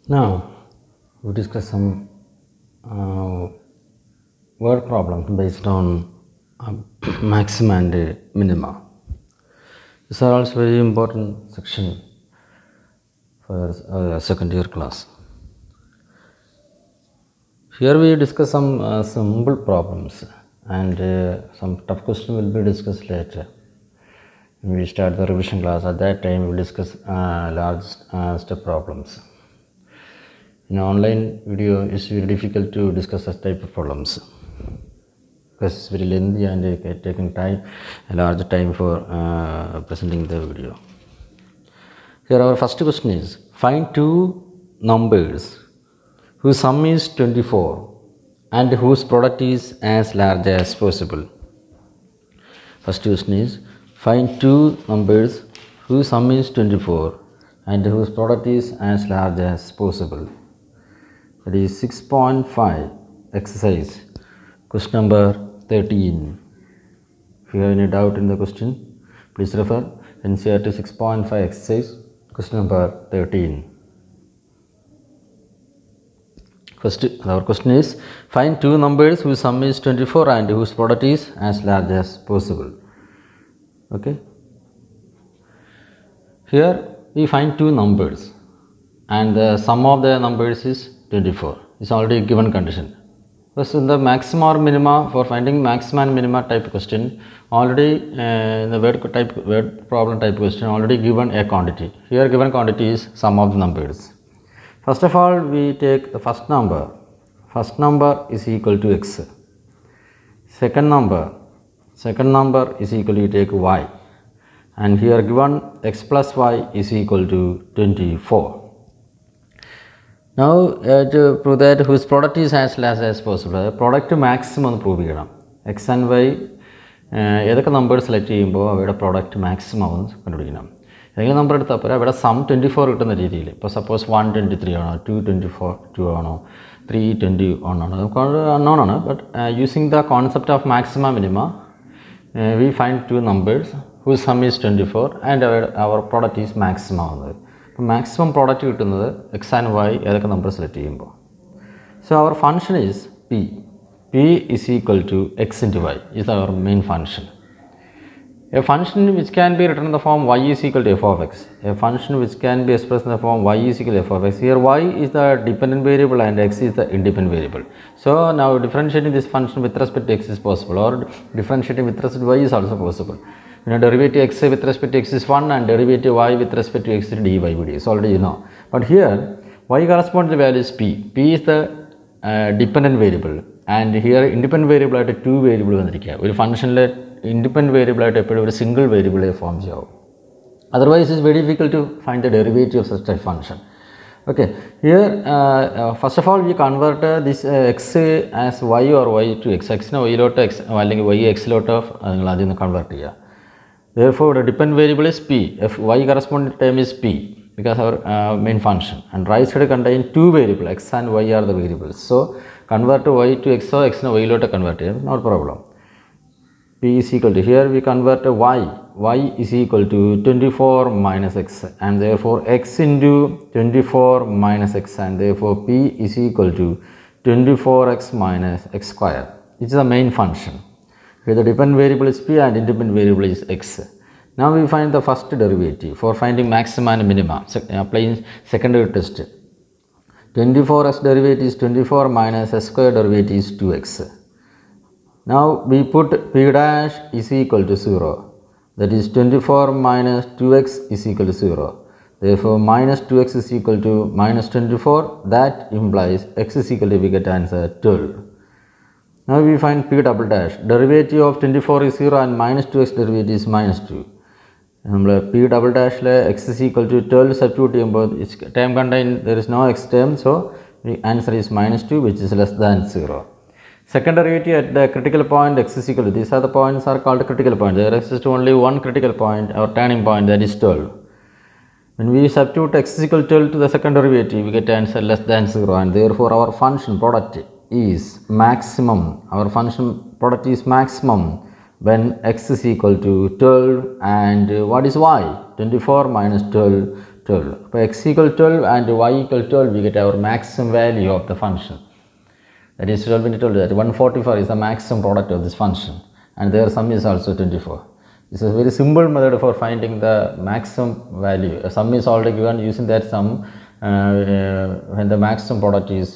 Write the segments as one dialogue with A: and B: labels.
A: Now we discuss some word problems based on maxima and minima. These are also very important section for second year class. Here we discuss some simple problems, and some tough question will be discussed later. When we start the revision class, at that time we will discuss large step problems. In online video, it's very difficult to discuss such type of problems because it's very lengthy and taking time, a large time for presenting the video. Here our first question is, find two numbers whose sum is 24 and whose product is as large as possible. First question is, find two numbers whose sum is 24 and whose product is as large as possible. That is 6.5 exercise, question number 13. If you have any doubt in the question, please refer NCERT 6.5 exercise, question number 13. First, our question is, find two numbers whose sum is 24 and whose product is as large as possible. Okay. Here we find two numbers and the sum of the numbers is 24. It's already given condition. Because in the maxima or minima, for finding maxima and minima type question, already in the word problem type question, already given a quantity. Here given quantity is sum of the numbers. First of all, we take the first number. First number is equal to x. Second number is equal to, take y. And here given x plus y is equal to 24. Now to prove that whose product is as large as possible, product maximum prove cheyyanam. X and y ഏതൊക്കെ number select ചെയ്യുമ്പോൾ അവയുടെ product maximum ഒന്ന് കണ്ടുപിടിക്കണം. ഏതെങ്കിലും number എടുത്താൽ പോരാ, അവിടെ some 24 കിട്ടുന്ന രീതിയിൽ. ഇപ്പോൾ സപ്പോസ് 123 ആണോ, 224 ആണോ, 321 ആണോ, നമുക്ക് അൺനോൺ ആണ്. But using the concept of maxima minima we find two numbers whose sum is 24 and our product is maximum ആവുന്നത്. അപ്പോൾ മാക്സിമം പ്രോഡക്റ്റ് കിട്ടുന്നത് എക്സ് ആൻഡ് വൈ ഏതൊക്കെ നമ്പർ സെലക്ട് ചെയ്യുമ്പോൾ. So our function is P. P is equal to x into y is our main function. A function which can be written in the form y is equal to f of x. A function which can be expressed in the form y is equal to f of x. Here y is the dependent variable and x is the independent variable. So now differentiating this function with respect to x is possible, or differentiating with respect to y is also possible. Derivative x with respect to x is 1 and derivative y with respect to x is dy by dt. So already you know. But here y corresponds to the value is p. P is the dependent variable. And here independent variable ആയിട്ട് 2 variable വന്നിരിക്കുക. ഒരു ഫംഗ്ഷനിൽ independent variable ആയിട്ട് എപ്പോഴും ഒരു single വേരിയബിളെ form ചെയ്യാവും. Otherwise it's very difficult to find the derivative of such a function. Okay, here first of all we convert this x as y or y to x. X നെ y ലോട്ട് x അല്ലെങ്കിൽ y x ലോട്ട് നിങ്ങൾ അതിൽ നിന്ന് convert ചെയ്യുക. Therefore the dependent variable is p. If y corresponding term is p because our main function, and right side contain two variables, x and y are the variables. So convert y to x, or x na y lote convert here, not problem. P is equal to, here we convert y is equal to 24 minus x, and therefore x into 24 minus x, and therefore p is equal to 24x minus x square, which is the main function. Here the dependent variable is p and independent variable is x. Now we find the first derivative for finding maxima and minima. Applying secondary test. 24x derivative is 24 minus s square derivative is 2x. Now we put p dash is equal to 0. That is 24 minus 2x is equal to 0. Therefore minus 2x is equal to minus 24. That implies x is equal to, we get answer 12. Now we find p double dash. Derivative of 24 is 0 and minus 2x derivative is minus 2. P double dash x is equal to 12 substitute its term contain, there is no x term, so the answer is minus 2, which is less than 0. Second derivative at the critical point x is equal to, these are the points are called critical point. There exists only one critical point or turning point, that is 12. When we substitute x is equal to 12 to the second derivative, we get answer less than 0, and therefore our function product is maximum. Our function product is maximum when x is equal to 12 and what is y? 24 minus 12, 12. For x equal 12 and y equal 12, we get our maximum value of the function. That is 12 into 12, that 144 is the maximum product of this function, and their sum is also 24. This is a very simple method for finding the maximum value. A sum is already given. Using that sum, when the maximum product is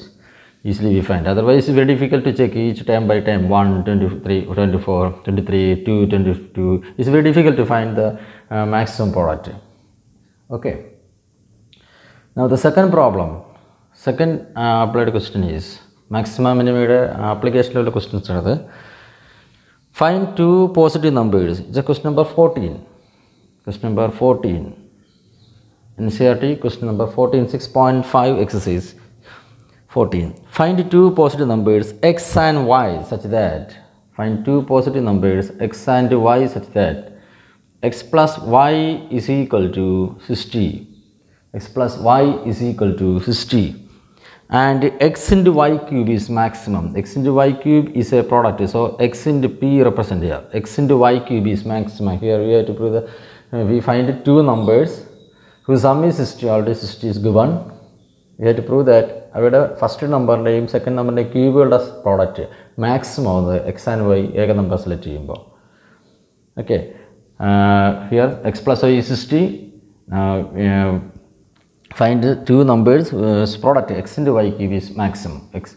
A: easily we find. Otherwise, it's very difficult to check each time by time. 1, 23, 24, 23, 2, 22. It's very difficult to find the maximum product. Okay. Now the second problem, second applied question is maximum minimum application level questions. Find two positive numbers. It's a question number 14. Question number 14. NCERT question number 14, 6.5 exercise 14. Find two positive numbers x and y such that, find two positive numbers x and y such that x plus y is equal to 60. X plus y is equal to 60. And x into y cube is maximum. X into y cube is a product, so x into p represent here. X into y cube is maximum. Here we have to prove that we find two numbers whose sum is 60. Already 60 is given. We have to prove that our first number name, second number name cube as product maximum of the x and y ega number select cheyumbo. Okay. Here x plus y is 60. Find two numbers product x into y cube is maximum. X.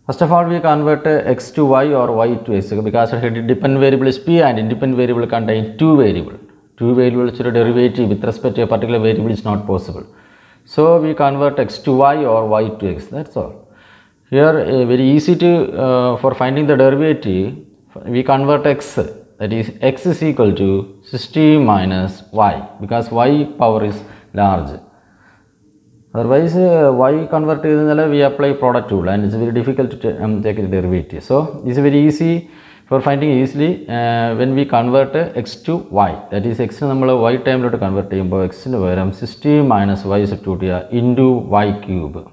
A: First of all, we convert x to y or y to x because dependent variable is p and independent variable contain two variables. Two variables derivative with respect to a particular variable is not possible. So we convert x to y or y to x. That's all. Here very easy to for finding the derivative. We convert x. That is x is equal to 60 minus y because y power is large. Otherwise, y convert we apply product rule and it's very difficult to take a derivative. So, this is very easy for finding easily when we convert x to y. That is x y time to convert x into 60 minus y into y cube.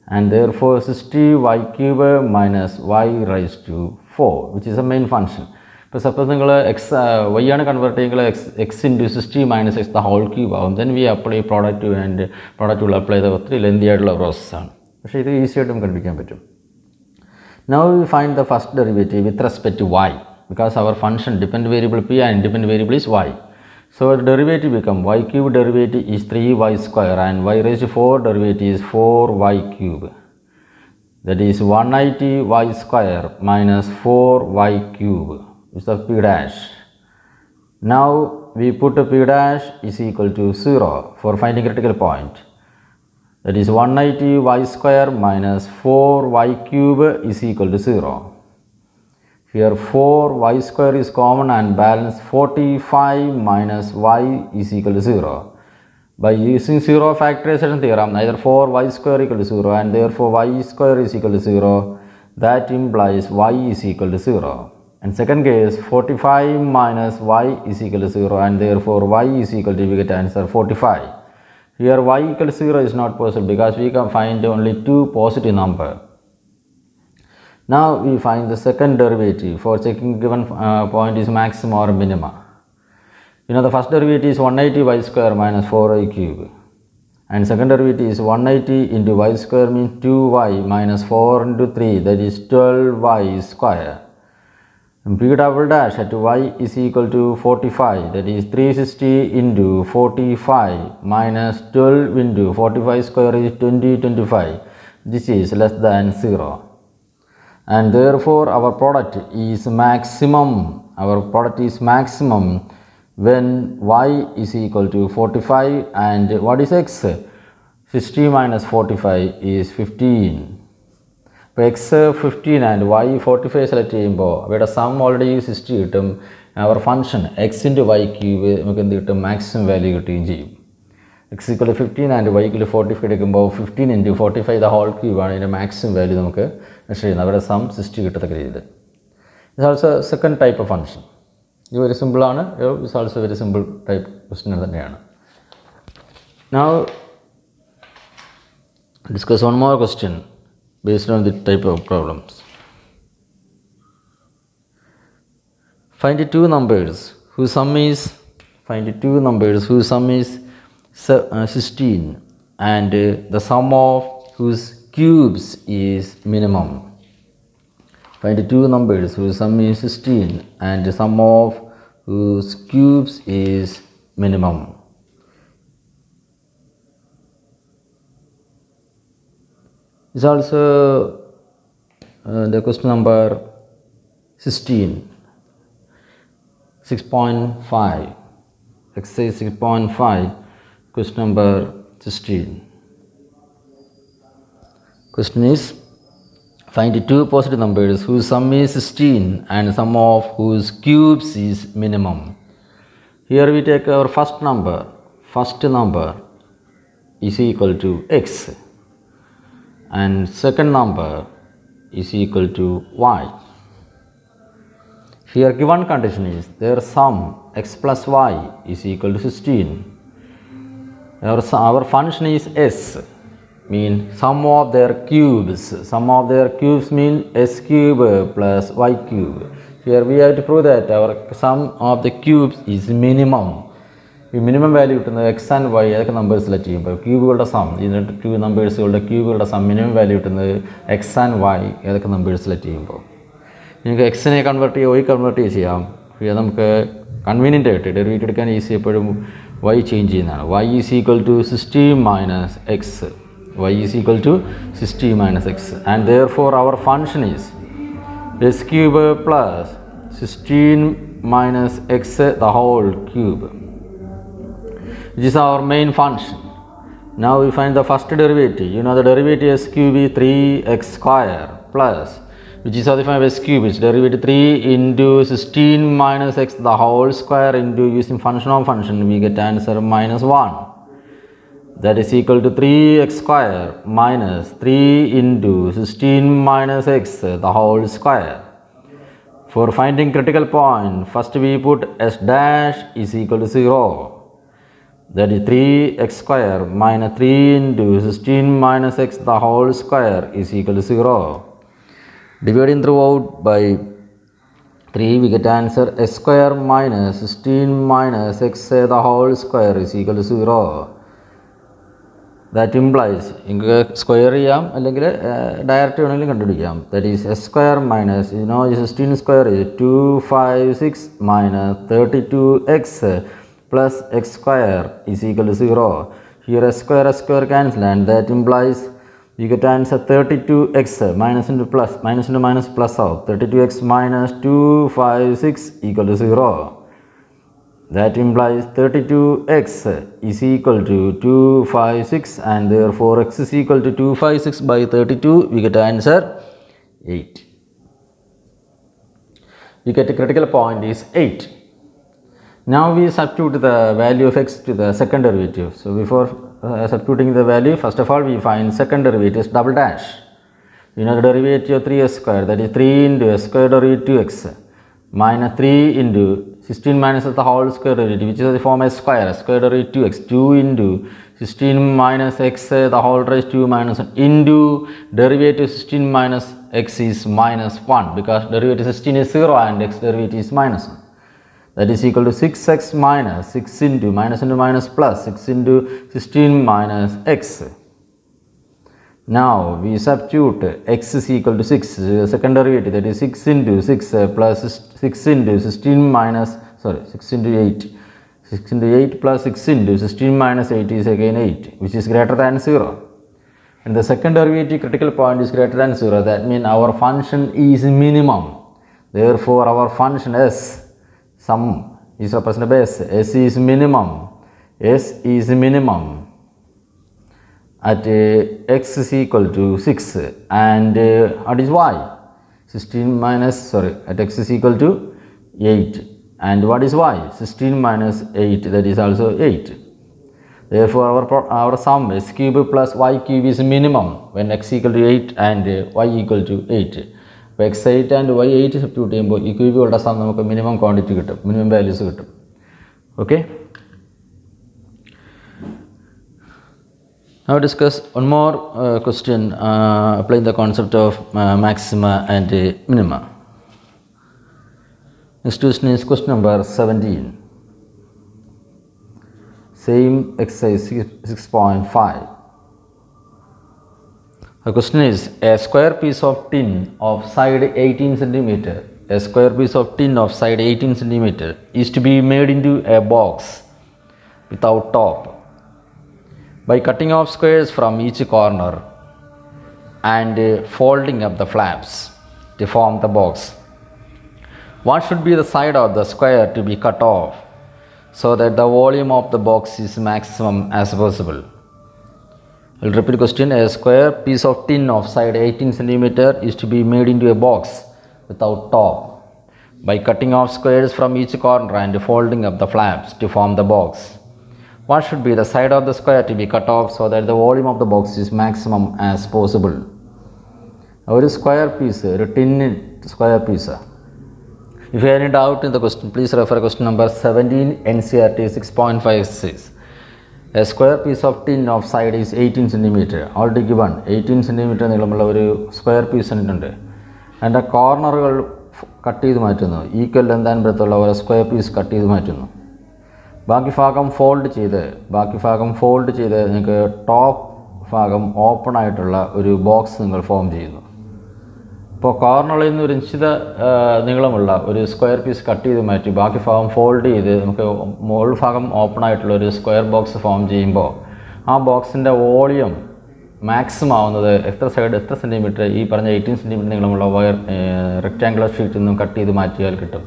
A: And therefore, 60 y cube minus y raised to 4, which is the main function. But suppose x y ആണ് converting x into 60 minus x the whole cube ആവും. Then we apply product to and product will apply the ഒത്തിരി lengthy ആയിട്ടുള്ള process ആണ്. പക്ഷേ ഇത് easy ആയിട്ടും കണ്ടുപിടിക്കാൻ പറ്റും. Now we find the first derivative with respect to y because our function dependent variable p and independent variable is y. So the derivative become y cube derivative is 3y square and y raised to 4 derivative is 4y cube. That is 180y square minus 4y cube. Is the p dash. Now we put p dash is equal to 0 for finding critical point. That is 180y square minus 4y cube is equal to 0. Here 4y square is common and balance 45 minus y is equal to 0. By using 0 factorization theorem, either 4y square equal to 0 and therefore y square is equal to 0. That implies y is equal to 0. And second case, 45 minus y is equal to 0 and therefore y is equal to, we get answer 45. Here y equal to 0 is not possible because we can find only two positive number. Now we find the second derivative for checking given point is maximum or minima. You know the first derivative is 180y square minus 4y cube. And second derivative is 180 into y square means 2y minus 4 into 3 that is 12y square. And p double dash at y is equal to 45 that is 360 into 45 minus 12 into 45 square is 25. This is less than 0. And therefore our product is maximum. Our product is maximum when y is equal to 45 and what is x? 60 minus 45 is 15. x 15 and y 45 select ചെയ്യുമ്പോൾ അവയുടെ sum already 60 കിട്ടും. Our function x into y cube നമുക്ക് എന്ത് കിട്ടും? maximum value കിട്ടുകയും ചെയ്യും. x equal to 15 and y equal to 45 എടുക്കുമ്പോൾ 15 into 45 the whole cube ആണ് ഇതിൻ്റെ maximum value നമുക്ക് മെഷർ ചെയ്യുന്നത്. അവരുടെ sum 60 കിട്ടത്തക്ക രീതിയിൽ. It's also second type of function. ഇത് very simple ആണ്. It's also very simple type question തന്നെയാണ്. Now discuss one more question based on the type of problems. Find two numbers whose sum is 16 and the sum of whose cubes is minimum. Find two numbers whose sum is 16 and the sum of whose cubes is minimum. This is also the question number 16. 6.5, exercise 6.5, question number 16. Question is, find two positive numbers whose sum is 16 and sum of whose cubes is minimum. Here we take our first number is equal to x and second number is equal to y. Here given condition is their sum x plus y is equal to 16. Our function is s, mean sum of their cubes. Sum of their cubes mean s cube plus y cube. Here we have to prove that our sum of the cubes is minimum. The minimum value to the x and y numbers cube sum. These two numbers cube sum minimum value to the x and y numbers. നിങ്ങൾക്ക് എക്സിനെ convert ചെയ്യുക y convert ചെയ്യുക നമുക്ക് convenient ആയിട്ട് derivative എടുക്കാൻ easy എപ്പോഴും y change ചെയ്യുന്നതാണ്. y is equal to 16 minus x. y is equal to 16 minus x and therefore our function is x cube plus 16 minus x the whole cube. This is our main function. Now we find the first derivative. You know the derivative s cube is 3x square plus, which is defined by s cube, which derivative 3 into 16 minus x the whole square into using function of function, we get answer minus 1. That is equal to 3x square minus 3 into 16 minus x the whole square. For finding critical point, first we put s dash is equal to 0. That is 3x square minus 3 into 16 minus x the whole square is equal to 0. Dividing throughout by 3, we get answer s square minus 16 minus x the whole square is equal to 0. That implies square direct that is s square minus 16 square is 256 minus 32x plus x square is equal to 0. Here s square cancel and that implies you get answer 32x minus into minus plus of 32x minus 256 equal to 0. That implies 32x is equal to 256 and therefore x is equal to 256 by 32. We get answer 8. We get a critical point is 8. Now we substitute the value of x to the second derivative. So before substituting the value, first of all we find second derivative is double dash. You know the derivative of 3s square, that is 3 into s square derivative 2x minus 3 into 16 minus the whole square derivative, which is the form s square derivative 2x, 2 into 16 minus x the whole raised to minus 1 into derivative 16 minus x is minus 1 because derivative 16 is 0 and x derivative is minus 1. That is equal to 6x minus 6 into minus plus 6 into 16 minus x. Now we substitute x is equal to 6, second derivative, that is 6 into 6 plus 6 into 16 minus 6 into 8. 6 into 8 plus 6 into 16 minus 8 is again 8, which is greater than 0. And the second derivative critical point is greater than 0. That means our function is minimum. Therefore our function s sum is represented by s. S is minimum. S is minimum at x is equal to 6 and what is y? 16 minus at x is equal to 8 and what is y? 16 minus 8, that is also 8. Therefore our sum s cube plus y cube is minimum when x equal to 8 and y equal to 8. x8 and y8 substitute ചെയ്യുമ്പോൾ ഈ ക്യൂബുകളുടെ some നമുക്ക് minimum quantity കിട്ടും, minimum values കിട്ടും. Okay, now discuss one more question applying the concept of maxima and minima. Next question is question number 17. Same exercise 6.5. The question is a square piece of tin of side 18 centimeter. A square piece of tin of side 18 centimeter is to be made into a box without top by cutting off squares from each corner and folding up the flaps to form the box. What should be the side of the square to be cut off so that the volume of the box is maximum as possible? I will repeat the question. A square piece of tin of side 18 centimeter is to be made into a box without top by cutting off squares from each corner and folding up the flaps to form the box. What should be the side of the square to be cut off so that the volume of the box is maximum as possible? Our square piece, a tin square piece. If you have any doubt in the question, please refer question number 17 NCERT 6.56. A square piece of tin of side is 18 centimeter. Already given 18 centimeter നീളമുള്ള ഒരു square piece ഉണ്ട്. അതിൻ്റെ കോർണറുകൾ cut ചെയ്ത് മാറ്റുന്നു. Equal length and breadth ഉള്ള ഒരു square piece cut ചെയ്ത് മാറ്റുന്നു. ബാക്കി ഭാഗം ഫോൾഡ് ചെയ്ത് നിങ്ങൾക്ക് ടോപ്പ് ഭാഗം ഓപ്പൺ ആയിട്ടുള്ള ഒരു ബോക്സ് നിങ്ങൾ ഫോം ചെയ്യുന്നു. ഇപ്പോൾ കോർണറിൽ നിന്ന് ഒരു നിശ്ചിത നീളമുള്ള ഒരു സ്ക്വയർ പീസ് കട്ട് ചെയ്ത് മാറ്റി ബാക്കി ഭാഗം ഫോൾഡ് ചെയ്ത് നമുക്ക് മുകൾ ഭാഗം ഓപ്പൺ ആയിട്ടുള്ള ഒരു സ്ക്വയർ ബോക്സ് ഫോം ചെയ്യുമ്പോൾ ആ ബോക്സിൻ്റെ വോളിയം മാക്സിമം ആവുന്നത് എത്ര സെൻറ്റിമീറ്റർ ഈ പറഞ്ഞ 18 സെൻറ്റിമീറ്റർ നീളമുള്ള വയർ റെക്റ്റാങ്കുലർ ഷീറ്റിൽ നിന്നും കട്ട് ചെയ്ത് മാറ്റിയാൽ കിട്ടും.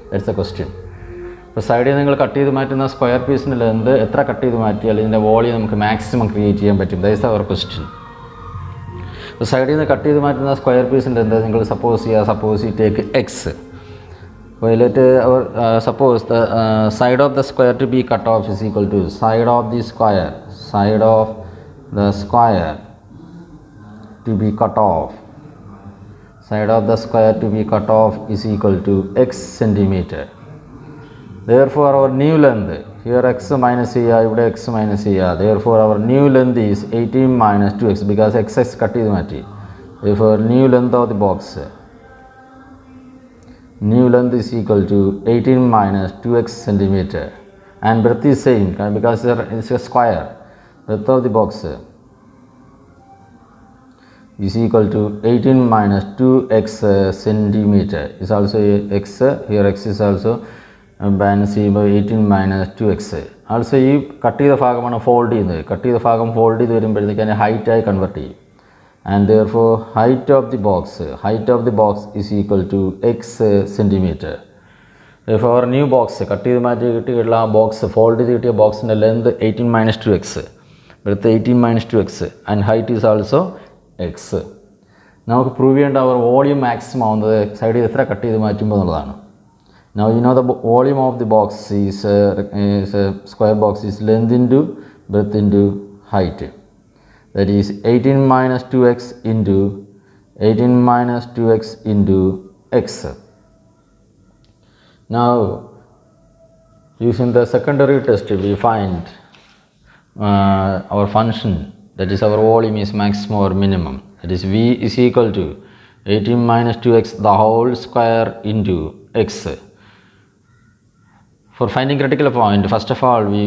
A: That's A question. ഇപ്പോൾ സൈഡിൽ നിങ്ങൾ കട്ട് ചെയ്ത് മാറ്റുന്ന സ്ക്വയർ പീസിൻ്റെ ലെന്ത് എത്ര കട്ട് ചെയ്ത് മാറ്റിയാൽ ഇതിൻ്റെ വോളിയം നമുക്ക് മാക്സിമം ക്രിയേറ്റ് ചെയ്യാൻ പറ്റും? That's our question. ഇപ്പോൾ സൈഡിൽ നിന്ന് കട്ട് ചെയ്ത് മാറ്റുന്ന സ്ക്വയർ പീസിൻ്റെ എന്ത് നിങ്ങൾ suppose you take x. Well, let suppose the side of the square to be cut off is equal to side of the square to be cut off. Side of the square to be cut off is equal to x centimeter. Therefore, our new length, here x minus here, x minus here. Therefore, our new length is 18 minus 2x because x cut is mati. Therefore, new length of the box, new length is equal to 18 minus 2x centimeter. And breadth is same because it's a square. Breadth of the box is equal to 18 minus 2x centimeter. Is also x. Here x is also balance 18 minus 2x. Also ഈ cut ചെയ്ത ഭാഗമാണ് fold ചെയ്യുന്നത്. Cut ചെയ്ത ഭാഗം fold ചെയ്ത് വരുമ്പോഴത്തേക്ക് അതിനെ ഹൈറ്റായി convert ചെയ്യും. And therefore height of the box is equal to x centimeter. Therefore our new box cut ചെയ്ത് മാറ്റി കിട്ടിയുള്ള ആ ബോക്സ് ഫോൾഡ് ചെയ്ത് കിട്ടിയ ബോക്സിൻ്റെ length 18 minus 2x, breadth 18 minus 2x and height is also x. നമുക്ക് പ്രൂവ് ചെയ്യേണ്ട അവർ volume maximum ആവുന്നത് സൈഡിൽ എത്ര കട്ട് ചെയ്ത് മാറ്റുമ്പോൾ എന്നുള്ളതാണ്. Now you know the volume of the box is a square box is length into breadth into height. That is 18 minus 2x into 18 minus 2x into x. Now using the secondary test we find our function, that is our volume is maximum or minimum. That is v is equal to 18 minus 2x the whole square into x. For finding critical point, first of all we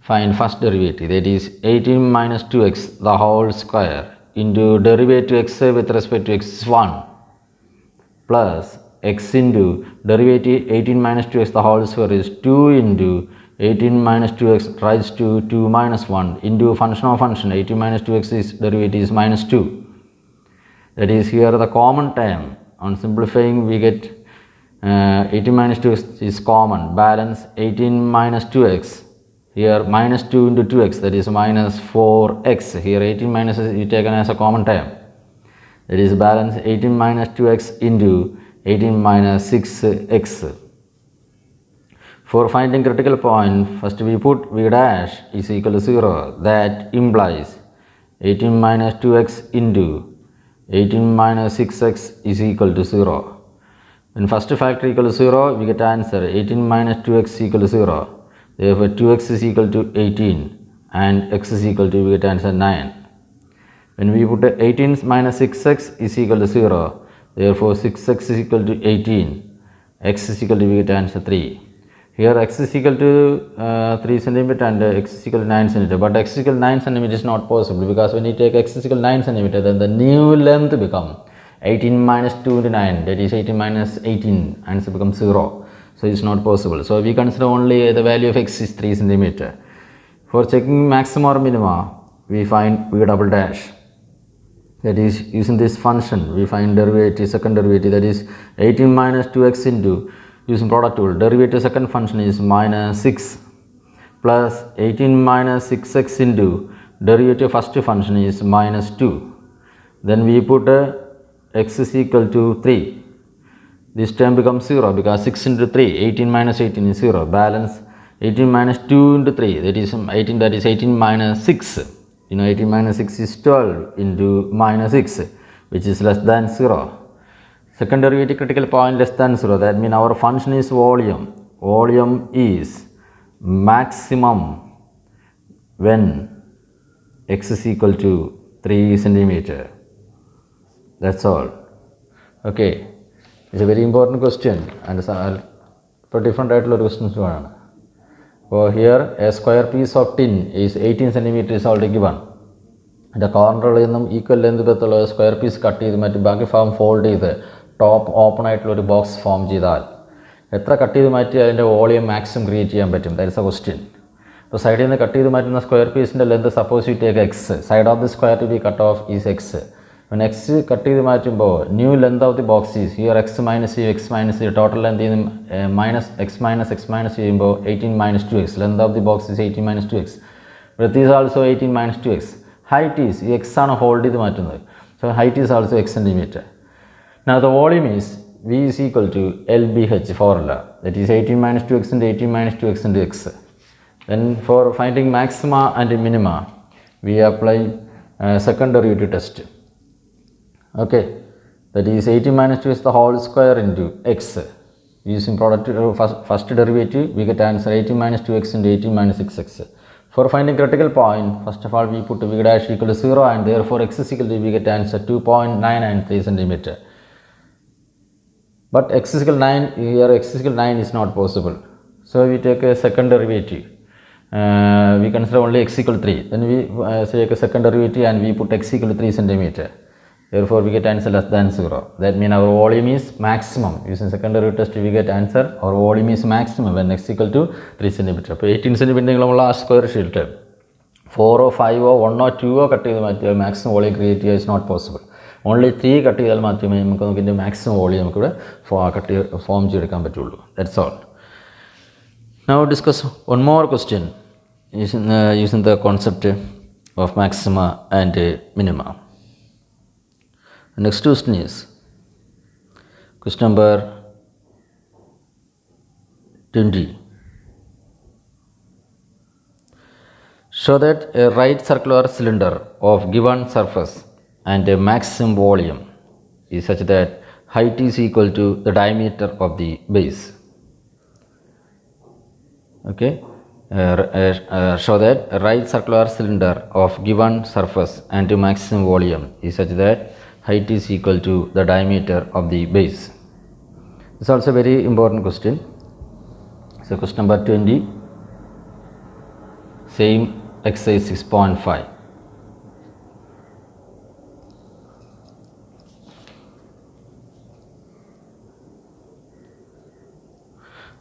A: find first derivative, that is 18 minus 2x the whole square into derivative x with respect to x1 plus x into derivative 18 minus 2x the whole square is 2 into 18 minus 2x raised to 2 minus 1 into function of function 18 minus 2x is derivative is minus 2. That is here the common term. On simplifying we get 18 minus 2x is common, balance 18 minus 2x, here minus 2 into 2x, that is minus 4x, here 18 minus is taken as a common term, that is balance 18 minus 2x into 18 minus 6x. For finding critical point, first we put v dash is equal to 0, that implies 18 minus 2x into 18 minus 6x is equal to 0. When first factor equal to 0, we get answer 18 minus 2x equal to 0. Therefore, 2x is equal to 18 and x is equal to, we get answer 9. When we put 18 minus 6x is equal to 0, therefore 6x is equal to 18 x is equal to, we get answer 3. Here x is equal to 3 centimeter and x is equal to 9 centimeter. But x is equal to 9 centimeter is not possible, because when you take x is equal to 9 centimeter, then the new length become 18 minus 2 into 9, that is 18 minus 18, answer becomes 0. So it's not possible. So we consider only the value of x is 3 centimeter. For checking maxima or minima, we find v double dash. That is, using this function, we find derivative, second derivative, that is 18 minus 2x into, using product rule, derivative second function is minus 6 plus 18 minus 6x into derivative first function is minus 2. Then we put x is equal to 3. This term becomes 0, because 6 into 3, 18 minus 18 is 0. Balance 18 minus 2 into 3, that is 18, that is 18 minus 6. You know, 18 minus 6 is 12 into minus 6, which is less than 0. Second derivative critical point less than 0, that means our function is volume. Volume is maximum when x is equal to 3 centimeter. That's all. Okay, it's a very important question, and for different type of questions. So here a square piece of tin is 18 centimeter is already given. The corner equal length with square piece cut is back form fold is top open box form cheyidal etra cut cheyidu maatti adinte volume maximum create cheyan pattum. That is a question. So side in the cut cheyidu mattunna square piece inde length, suppose you take x, side of the square to be cut off is x. When x cut cheyidu mattumbo, new length of the box is here x minus u, x minus u, total length is minus x minus u, 18 minus 2x, length of the box is 18 minus 2x, breadth is also 18 minus 2x, height is x ആണ് hold ചെയ്ത് മാറ്റുന്നത്, so height is also x centimeter. Now the volume is v is equal to LBH formula, that is 18 minus 2x into 18 minus 2x into x. Then for finding maxima and minima, we apply second derivative test. Okay, that is 18 minus 2 is the whole square into x. Using product first derivative, we get answer 18 minus 2x into 18 minus 6x. For finding critical point, first of all we put v dash equal to 0, and therefore x is equal to, we get answer 2.993 centimeter. But x is equal to 9, here x is equal to 9 is not possible. So we take a second derivative. We consider only x equal to 3. Then we take a second derivative and we put x equal to 3 centimeter. Therefore we get answer less than 0. That means our volume is maximum. Using second derivative test we get answer, our volume is maximum when x equal to 3 centimeter. So 18 centimeter square sheet 4 or 5 or 1 or 2 or cut maximum volume create is not possible. Only 3 cut maximum volume form. That's all. Now discuss one more question using the concept of maxima and minima. The next question is question number 20. Show that a right circular cylinder of given surface and a maximum volume is such that height is equal to the diameter of the base. Okay, show that a right circular cylinder of given surface and a maximum volume is such that height is equal to the diameter of the base. This is also a very important question. So question number 20, same exercise 6.5.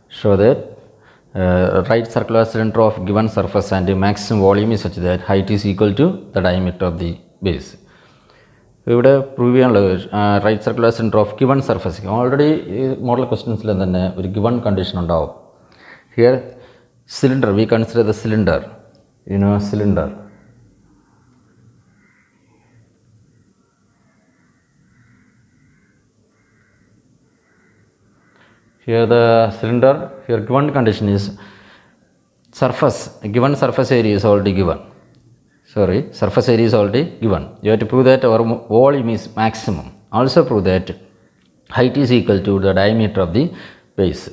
A: Show that right circular cylinder of given surface and the maximum volume is such that height is equal to the diameter of the base. ഇവിടെ prove ചെയ്യാനുള്ളത് right circular centre of given surface. Already ഈ model ക്വസ്റ്റ്യൻസിൽ തന്നെ ഒരു given condition ഉണ്ടാവും. Here cylinder, we consider the cylinder, cylinder. Here the cylinder, here given condition is surface, given surface area is already given. Surface area is already given. You have to prove that our volume is maximum. Also prove that height is equal to the diameter of the base.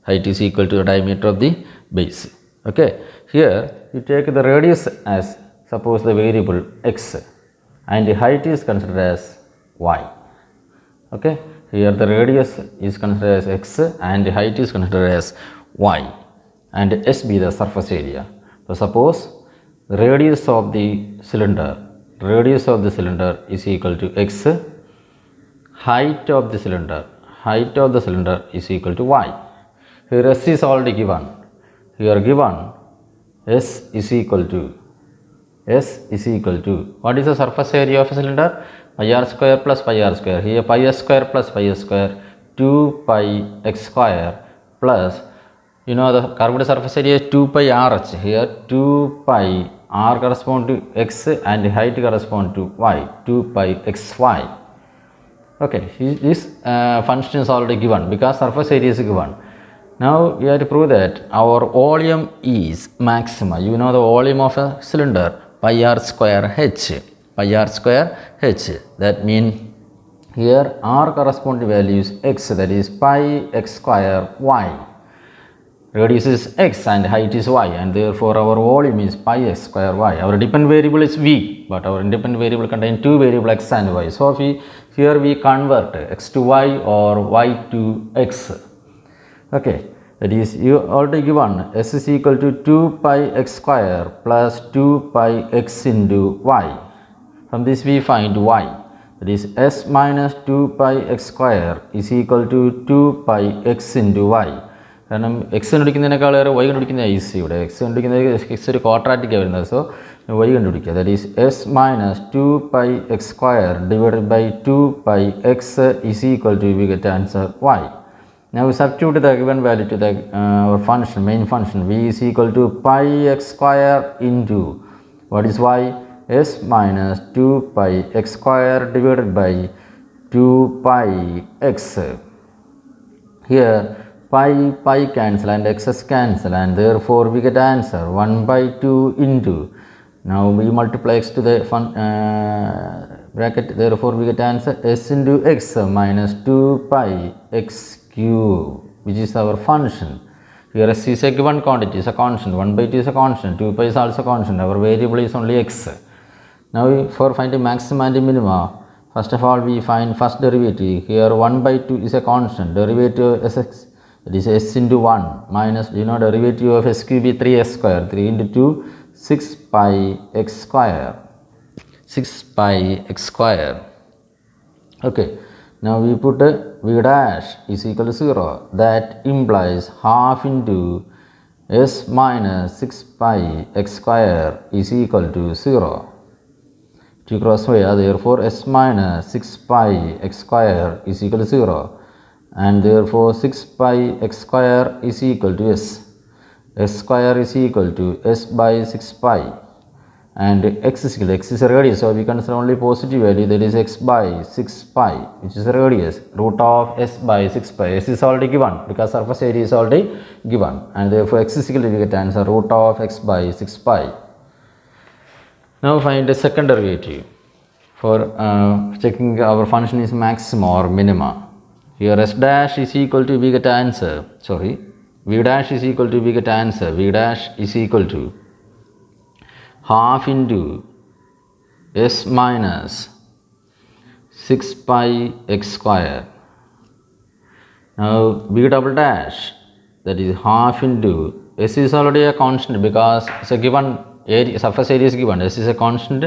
A: Height is equal to the diameter of the base. Okay. Here you take the radius as, suppose, the variable x, and the height is considered as y. Okay. Here the radius is considered as x and the height is considered as y, and S be the surface area. So suppose the radius of the cylinder is equal to x, height of the cylinder is equal to y. Here S is already given. Here given S is equal to what is the surface area of a cylinder? Pi r square plus pi r square. Here pi s square plus pi s square, 2 pi x square plus, you know, the curved surface area is 2 pi r h. Here 2 pi r correspond to x and height correspond to y, 2 pi x y. Okay, this function is already given because surface area is given. Now we have to prove that our volume is maxima. You know the volume of a cylinder, pi r square h. That means here r corresponding value is x, that is pi x square y. Radius is x and height is y, and therefore our volume is pi x square y. Our dependent variable is v, but our independent variable contains two variables x and y. So here we convert x to y or y to x. Okay, that is you already given s is equal to 2 pi x square plus 2 pi x into y. From this we find y, that is s minus 2 pi x square is equal to 2 pi x into y. കാരണം X കണ്ടുപിടിക്കുന്നതിനേക്കാളേറെ Y കണ്ടുപിടിക്കുന്ന easy. ഇവിടെ X കണ്ടുപിടിക്കുന്നത് X ഒരു ക്വാഡ്രാറ്റിക്കാണ് വരുന്നത്. So Y കണ്ടുപിടിക്കുക, that is S minus 2 pi x square divided by 2 pi x is equal to, we get answer y. Now we substitute the given value to the our function, main function. V is equal to pi x square into what is y? S minus 2 pi x square divided by 2 pi x. Here pi cancel and x's cancel, and therefore we get answer 1 by 2 into, now we multiply x to the bracket, therefore we get answer s into x minus 2 pi x cube, which is our function. Here s is a given quantity, is a constant, 1 by 2 is a constant, 2 pi is also constant, our variable is only x. Now for finding maxima and minima, first of all we find first derivative. Here 1 by 2 is a constant, derivative sx, that is s into 1 minus, you know, derivative of s cube is 3s square, 3 into 2, 6 pi x square. Okay, now we put v dash is equal to 0, that implies half into s minus 6 pi x square is equal to 0. To cross over, therefore s minus 6 pi x square is equal to 0, and therefore 6 pi x square is equal to s. S square is equal to s by 6 pi, and x is equal to, x is a radius, so we consider only positive value, that is x by 6 pi, which is a radius, root of s by 6 pi. S is already given because surface area is already given, and therefore x is equal to, we get answer root of x by 6 pi. Now find the second derivative for checking our function is maxima or minima. Here s dash is equal to, we get answer, v dash is equal to, we get answer, v dash is equal to half into s minus 6 pi x square. Now v double dash, that is half into, s is already a constant because it's a given area, surface area is given, s is a constant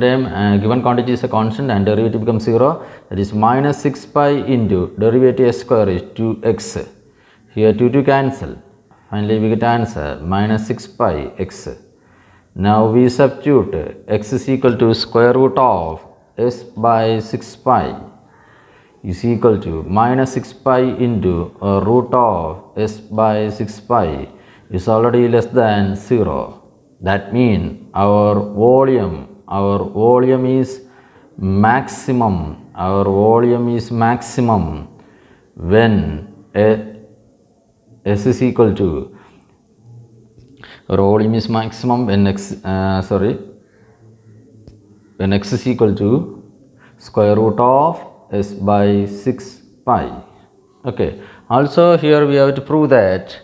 A: name, given quantity is a constant, and derivative becomes 0, that is minus 6 pi into derivative s square is 2x. Here 2 cancel, finally we get answer minus 6 pi x. Now we substitute x is equal to square root of s by 6 pi is equal to minus 6 pi into root of s by 6 pi is already less than 0. That means our volume is maximum. Our volume is maximum when s is equal to, our volume is maximum when when x is equal to square root of s by 6 pi. Okay. Also here we have to prove that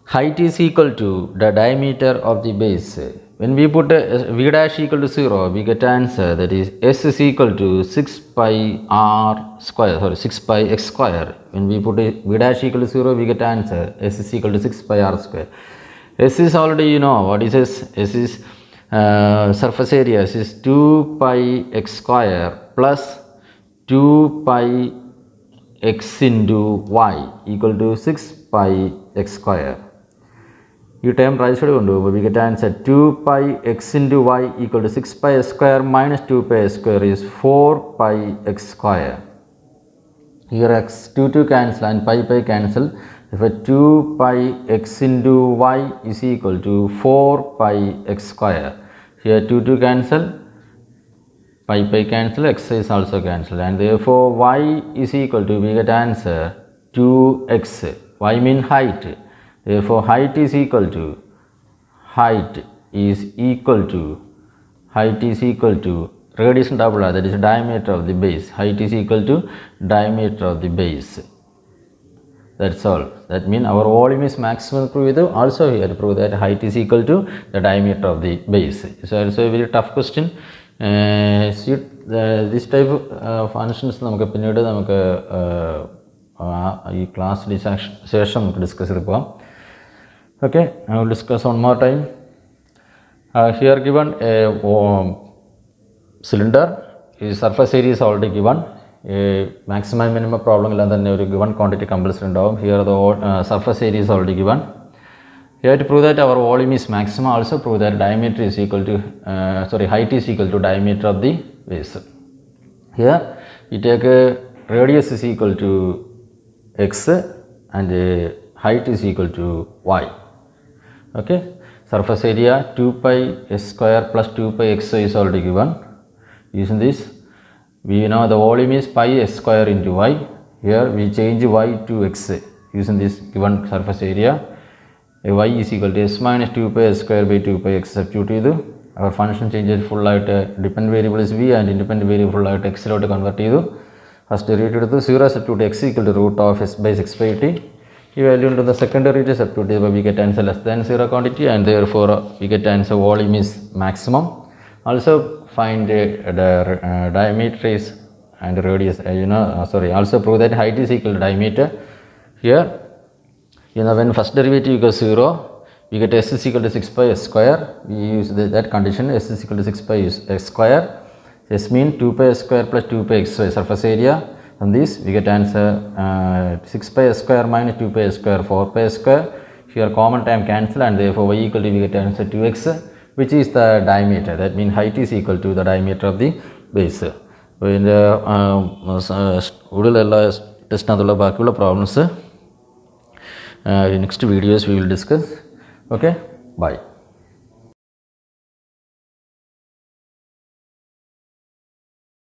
A: height is equal to the diameter of the base. when we put v dash equal to 0, we get answer, that is s is equal to 6 pi r square, sorry 6 pi x square. When we put v dash equal to 0, we get answer s is equal to 6 pi r square. S is already, you know what is s? S is surface area. S is 2 pi x square plus 2 pi x into y equal to 6 pi x square. You term right side on, we get answer 2 pi x into y equal to 6 pi s square minus 2 pi s square is 4 pi x square. Here x 2 cancel and pi cancel. If 2 pi x into y is equal to 4 pi x square. Here 2 cancel, pi cancel, x is also cancel, and therefore y is equal to, we get answer 2x. Y mean height. Therefore height is equal to radius double r, that is diameter of the base. Height is equal to diameter of the base. That's all. That means our volume is maximum prove. Also here prove that height is equal to the diameter of the base. So also a very tough question. This type of functions നമുക്ക് പിന്നീട് നമുക്ക് ഈ class ശേഷം നമുക്ക് discuss ചെയ്ത് പോകാം. Okay, I will discuss one more time. Here given a cylinder, its surface area is already given. Maximum and minimum problem is given quantity compulsory. Here the surface area is already given. Here to prove that our volume is maximum, also prove that diameter is equal to height is equal to diameter of the base. Here we take radius is equal to x and height is equal to y. Okay, surface area 2 pi s square plus 2 pi x is already given. Using this, we know the volume is pi s square into y. Here we change y to x using this given surface area. Y is equal to s minus 2 pi s square by 2 pi x. Substitute our function changes full out dependent variable is v and independent variable full out x to convert idu. First derivative to 0, substitute x equal to root of s by 6 pi t. You value into the second derivative, substitute, we get answer less than 0 quantity, and therefore we get answer volume is maximum. Also find the diameter is and radius, also prove that height is equal to diameter. Here, when first derivative equals 0, we get s is equal to 6 pi s square. We use that condition, s is equal to 6 pi s square. S means 2 pi s square plus 2 pi x surface area. From this we get answer 6 pi s square minus 2 pi s square 4 pi s square. Here common term cancel, and therefore y equal to, we get answer 2x, which is the diameter. That means height is equal to the diameter of the base. In the test problems next videos we will discuss. Okay, bye.